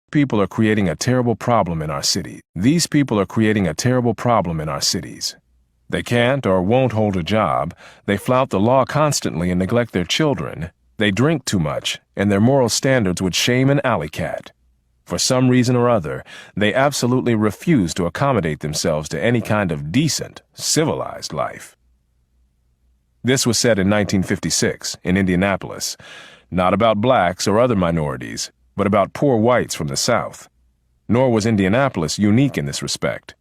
People are creating a terrible problem in our city. These people are creating a terrible problem in our cities. They can't or won't hold a job, they flout the law constantly and neglect their children, they drink too much, and their moral standards would shame an alley cat. For some reason or other, they absolutely refuse to accommodate themselves to any kind of decent, civilized life. This was said in 1956 in Indianapolis, not about blacks or other minorities, but about poor whites from the South. Nor was Indianapolis unique in this respect.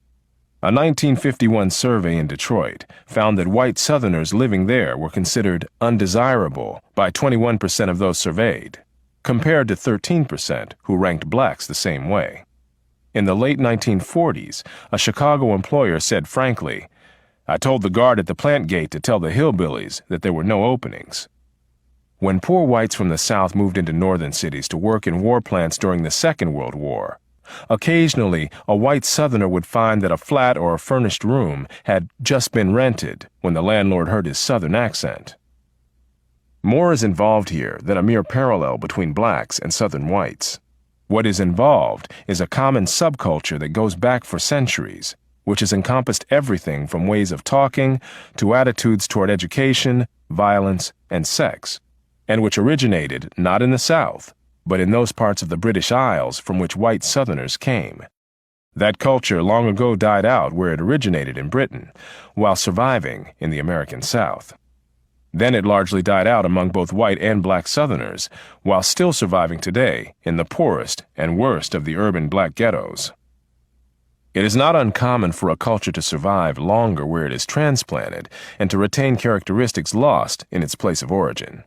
A 1951 survey in Detroit found that white Southerners living there were considered undesirable by 21% of those surveyed, compared to 13% who ranked blacks the same way. In the late 1940s, a Chicago employer said frankly, "I told the guard at the plant gate to tell the Hillbillies that there were no openings." When poor whites from the South moved into northern cities to work in war plants during the Second World War, occasionally a white Southerner would find that a flat or a furnished room had just been rented when the landlord heard his Southern accent. More is involved here than a mere parallel between blacks and Southern whites. What is involved is a common subculture that goes back for centuries, which has encompassed everything from ways of talking to attitudes toward education, violence, and sex, and which originated not in the South, but in those parts of the British Isles from which white Southerners came. That culture long ago died out where it originated in Britain, while surviving in the American South. Then it largely died out among both white and black Southerners, while still surviving today in the poorest and worst of the urban black ghettos. It is not uncommon for a culture to survive longer where it is transplanted and to retain characteristics lost in its place of origin.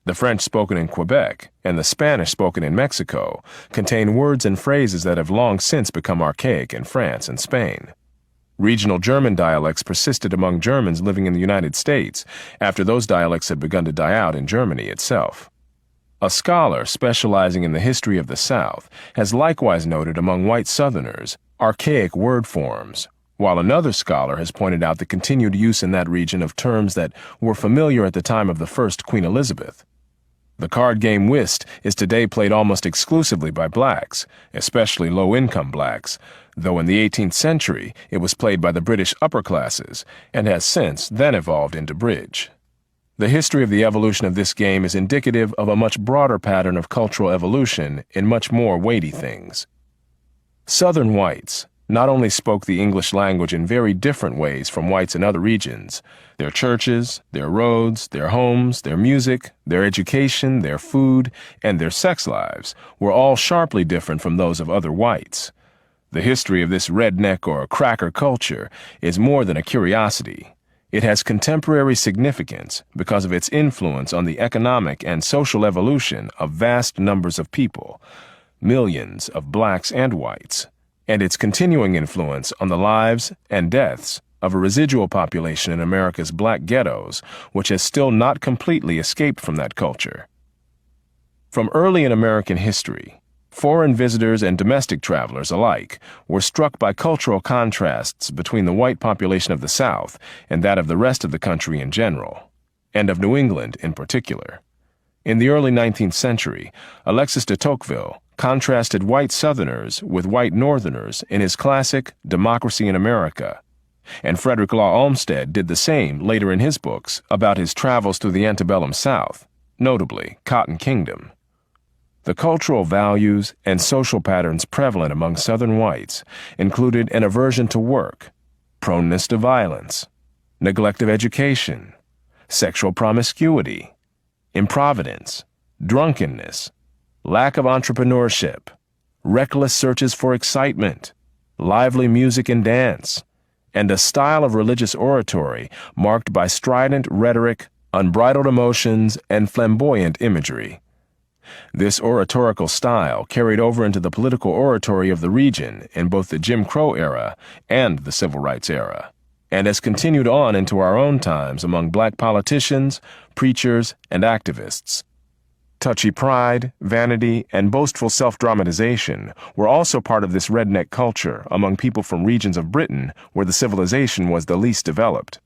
The French spoken in Quebec and the Spanish spoken in Mexico contain words and phrases that have long since become archaic in France and Spain. Regional German dialects persisted among Germans living in the United States after those dialects had begun to die out in Germany itself. A scholar specializing in the history of the South has likewise noted among white Southerners archaic word forms, while another scholar has pointed out the continued use in that region of terms that were familiar at the time of the first Queen Elizabeth. The card game whist is today played almost exclusively by blacks, especially low-income blacks, though in the 18th century it was played by the British upper classes and has since then evolved into bridge. The history of the evolution of this game is indicative of a much broader pattern of cultural evolution in much more weighty things. Southern whites not only spoke the English language in very different ways from whites in other regions. Their churches, their roads, their homes, their music, their education, their food, and their sex lives were all sharply different from those of other whites. The history of this redneck or cracker culture is more than a curiosity. It has contemporary significance because of its influence on the economic and social evolution of vast numbers of people, millions of blacks and whites, and its continuing influence on the lives and deaths of a residual population in America's black ghettos, which has still not completely escaped from that culture. From early in American history, foreign visitors and domestic travelers alike were struck by cultural contrasts between the white population of the South and that of the rest of the country in general, and of New England in particular. In the early 19th century, Alexis de Tocqueville contrasted white Southerners with white Northerners in his classic Democracy in America, and Frederick Law Olmsted did the same later in his books about his travels through the antebellum South, notably Cotton Kingdom. The cultural values and social patterns prevalent among Southern whites included an aversion to work, proneness to violence, neglect of education, sexual promiscuity, improvidence, drunkenness, lack of entrepreneurship, reckless searches for excitement, lively music and dance, and a style of religious oratory marked by strident rhetoric, unbridled emotions, and flamboyant imagery. This oratorical style carried over into the political oratory of the region in both the Jim Crow era and the Civil Rights era, and has continued on into our own times among black politicians, preachers, and activists. Touchy pride, vanity, and boastful self-dramatization were also part of this redneck culture among people from regions of Britain where the civilization was the least developed.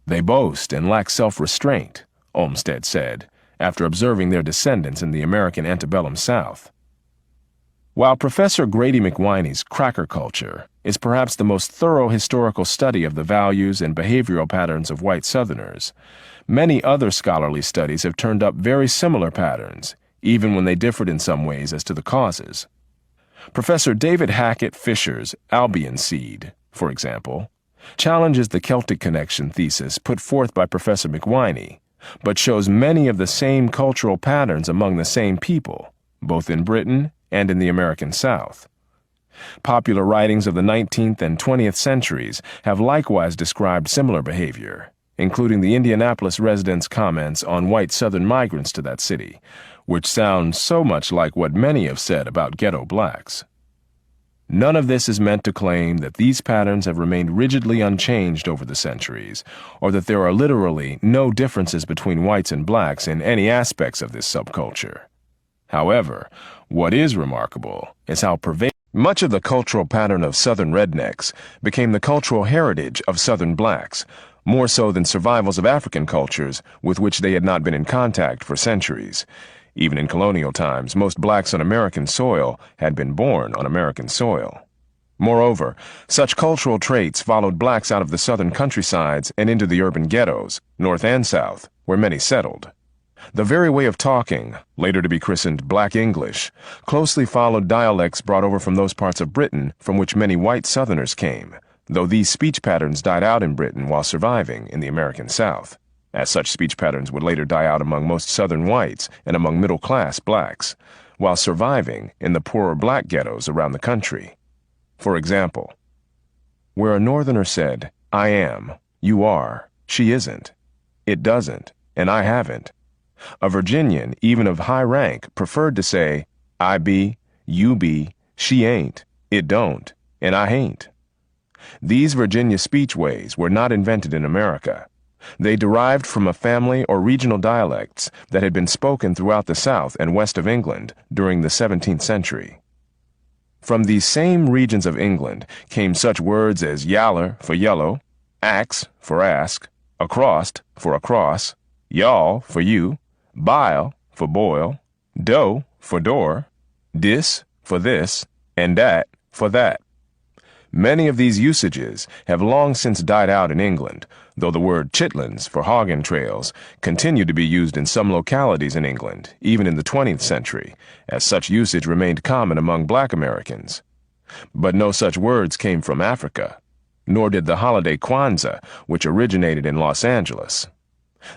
They boast and lack self-restraint, Olmsted said, after observing their descendants in the American antebellum South. While Professor Grady McWhiney's Cracker Culture is perhaps the most thorough historical study of the values and behavioral patterns of white Southerners, many other scholarly studies have turned up very similar patterns, even when they differed in some ways as to the causes. Professor David Hackett Fisher's Albion Seed, for example, challenges the Celtic connection thesis put forth by Professor McWhiney, but shows many of the same cultural patterns among the same people, both in Britain and in the American South. Popular writings of the 19th and 20th centuries have likewise described similar behavior, including the Indianapolis residents' comments on white Southern migrants to that city, which sounds so much like what many have said about ghetto blacks. None of this is meant to claim that these patterns have remained rigidly unchanged over the centuries, or that there are literally no differences between whites and blacks in any aspects of this subculture. However, what is remarkable is how pervasive much of the cultural pattern of Southern rednecks became the cultural heritage of Southern blacks, more so than survivals of African cultures with which they had not been in contact for centuries. Even in colonial times, most blacks on American soil had been born on American soil. Moreover, such cultural traits followed blacks out of the southern countrysides and into the urban ghettos, north and south, where many settled. The very way of talking, later to be christened Black English, closely followed dialects brought over from those parts of Britain from which many white Southerners came, though these speech patterns died out in Britain while surviving in the American South, as such speech patterns would later die out among most Southern whites and among middle-class blacks, while surviving in the poorer black ghettos around the country. For example, where a Northerner said, "I am," "you are," "she isn't," "it doesn't," and "I haven't," a Virginian, even of high rank, preferred to say, "I be," "you be," "she ain't," "it don't," and "I hain't." These Virginia speech ways were not invented in America. They derived from a family or regional dialects that had been spoken throughout the South and West of England during the 17th century. From these same regions of England came such words as yaller for yellow, axe for ask, acrost for across, y'all for you, bile for boil, do for door, dis for this, and dat for that. Many of these usages have long since died out in England, though the word chitlins for hog entrails continued to be used in some localities in England, even in the 20th century, as such usage remained common among black Americans. But no such words came from Africa, nor did the holiday Kwanzaa, which originated in Los Angeles.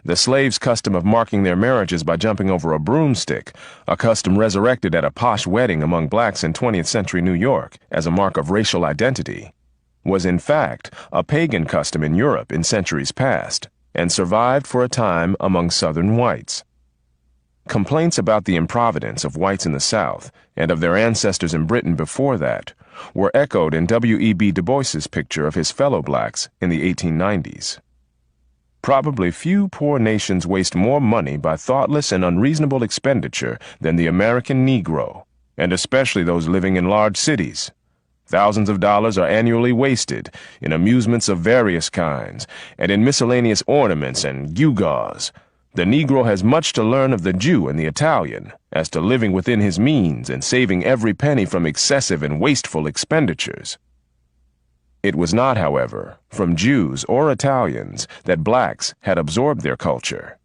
The slaves' custom of marking their marriages by jumping over a broomstick, a custom resurrected at a posh wedding among blacks in 20th century New York as a mark of racial identity, was in fact a pagan custom in Europe in centuries past, and survived for a time among Southern whites. Complaints about the improvidence of whites in the South and of their ancestors in Britain before that were echoed in W.E.B. Du Bois's picture of his fellow blacks in the 1890s. Probably few poor nations waste more money by thoughtless and unreasonable expenditure than the American Negro, and especially those living in large cities. Thousands of dollars are annually wasted in amusements of various kinds and in miscellaneous ornaments and gewgaws. The Negro has much to learn of the Jew and the Italian as to living within his means and saving every penny from excessive and wasteful expenditures. It was not, however, from Jews or Italians that blacks had absorbed their culture.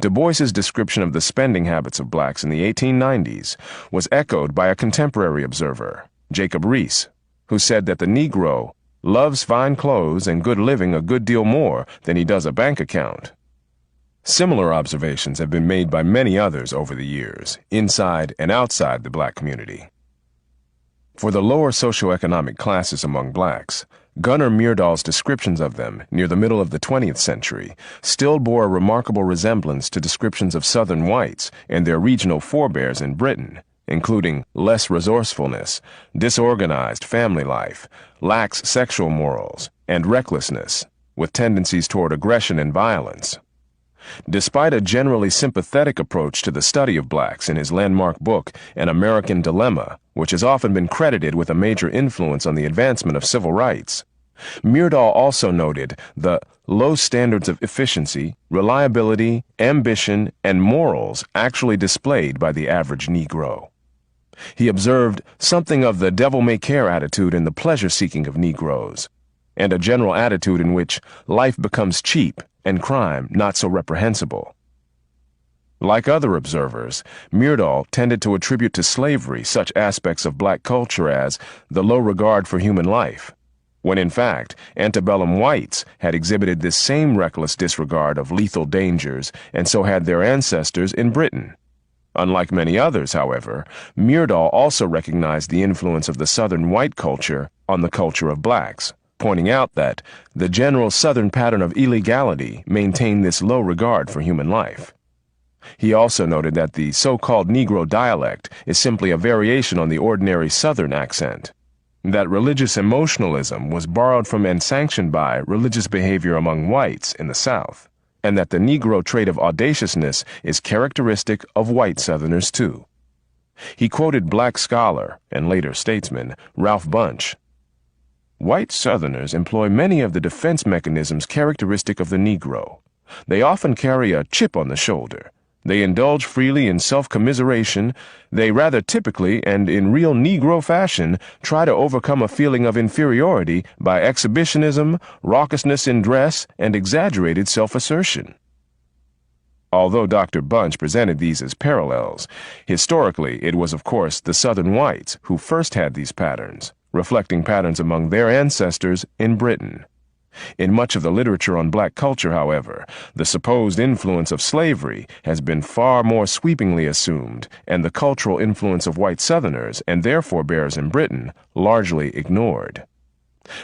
Du Bois's description of the spending habits of blacks in the 1890s was echoed by a contemporary observer, Jacob Riis, who said that the Negro loves fine clothes and good living a good deal more than he does a bank account. Similar observations have been made by many others over the years, inside and outside the black community. For the lower socioeconomic classes among blacks, Gunnar Myrdal's descriptions of them near the middle of the 20th century still bore a remarkable resemblance to descriptions of Southern whites and their regional forebears in Britain, including less resourcefulness, disorganized family life, lax sexual morals, and recklessness, with tendencies toward aggression and violence. Despite a generally sympathetic approach to the study of blacks in his landmark book, An American Dilemma, which has often been credited with a major influence on the advancement of civil rights, Myrdal also noted the low standards of efficiency, reliability, ambition, and morals actually displayed by the average Negro. He observed something of the devil-may-care attitude in the pleasure-seeking of Negroes, and a general attitude in which life becomes cheap and crime not so reprehensible. Like other observers, Myrdal tended to attribute to slavery such aspects of black culture as the low regard for human life, when in fact, antebellum whites had exhibited this same reckless disregard of lethal dangers, and so had their ancestors in Britain. Unlike many others, however, Myrdal also recognized the influence of the Southern white culture on the culture of blacks, pointing out that the general Southern pattern of illegality maintained this low regard for human life. He also noted that the so-called Negro dialect is simply a variation on the ordinary Southern accent, that religious emotionalism was borrowed from and sanctioned by religious behavior among whites in the South, and that the Negro trait of audaciousness is characteristic of white Southerners too. He quoted black scholar and later statesman Ralph Bunche. White Southerners employ many of the defense mechanisms characteristic of the Negro. They often carry a chip on the shoulder. They indulge freely in self-commiseration. They rather typically and in real Negro fashion try to overcome a feeling of inferiority by exhibitionism, raucousness in dress, and exaggerated self-assertion. Although Dr. Bunche presented these as parallels, historically it was of course the Southern whites who first had these patterns, reflecting patterns among their ancestors in Britain. In much of the literature on black culture, however, the supposed influence of slavery has been far more sweepingly assumed, and the cultural influence of white Southerners and their forebears in Britain largely ignored.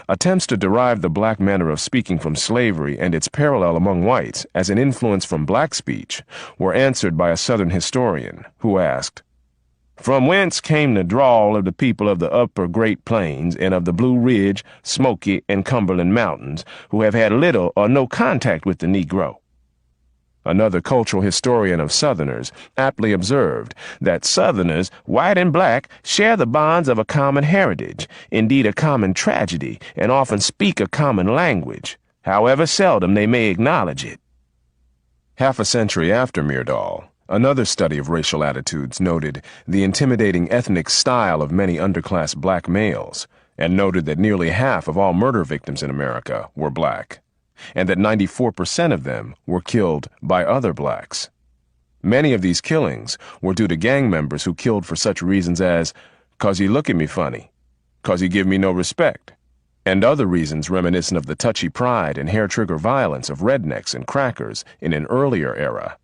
Attempts to derive the black manner of speaking from slavery and its parallel among whites as an influence from black speech were answered by a Southern historian who asked, "From whence came the drawl of the people of the upper Great Plains and of the Blue Ridge, Smoky, and Cumberland Mountains, who have had little or no contact with the Negro?" Another cultural historian of Southerners aptly observed that Southerners, white and black, share the bonds of a common heritage, indeed a common tragedy, and often speak a common language, however seldom they may acknowledge it. Half a century after Myrdal, another study of racial attitudes noted the intimidating ethnic style of many underclass black males, and noted that nearly half of all murder victims in America were black, and that 94% of them were killed by other blacks. Many of these killings were due to gang members who killed for such reasons as, "'cause you look at me funny," "'cause you give me no respect," and other reasons reminiscent of the touchy pride and hair-trigger violence of rednecks and crackers in an earlier era.